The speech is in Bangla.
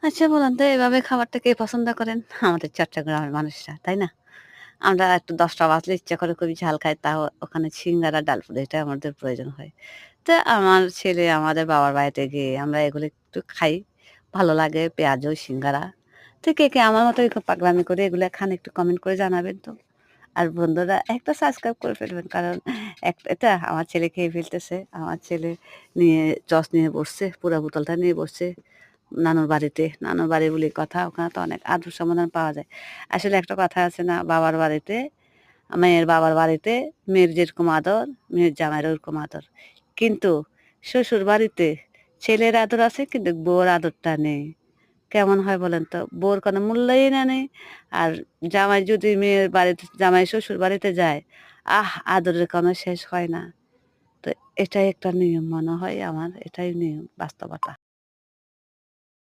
আচ্ছা বলুন তো এভাবে খাবারটা কে পছন্দ করেন? আমাদের চট্টগ্রামের মানুষরা, তাই না? আমরা একটু ১০টা বাজলে ইচ্ছা করে খুবই ঝাল খাই। তাও ওখানে সিঙ্গারা, ডালপুরি এটা আমাদের প্রয়োজন হয়। তো আমার ছেলে আমাদের বাবার বাড়িতে গিয়ে আমরা এগুলো একটু খাই। ভালো লাগে পেঁয়াজু, সিঙ্গারা। তো কে আমার মতো এরকম পাগলামি করে এগুলা খান একটু কমেন্ট করে জানাবেন তো। আর বন্ধুরা একটা সাবস্ক্রাইব করে ফেলবেন। কারণ এটা আমার ছেলে খেয়ে ফেলতেছে। আমার ছেলে নিয়ে নিয়ে বসছে, পুরা বোতলটা নিয়ে বসছে নানুর বাড়িতে। নানুর বাড়ি বলে কথা, ওখানে তো অনেক আদর সমাধান পাওয়া যায়। আসলে একটা কথা আছে না, বাবার বাড়িতে মেয়ের বাবার বাড়িতে মেয়ের যেরকম আদর, মেয়ের জামাইয়ের ওরকম আদর। কিন্তু শ্বশুর বাড়িতে ছেলের আদর আছে কিন্তু বউর আদরটা নেই। কেমন হয় বলেন তো? বউর কোনো মূল্যই না নেই। আর জামাই যদি মেয়ের বাড়িতে জামাই শ্বশুর বাড়িতে যায়, আদরের কোনো শেষ হয় না। তো এটাই একটা নিয়ম মনে হয় আমার, এটাই নিয়ম বাস্তবতা।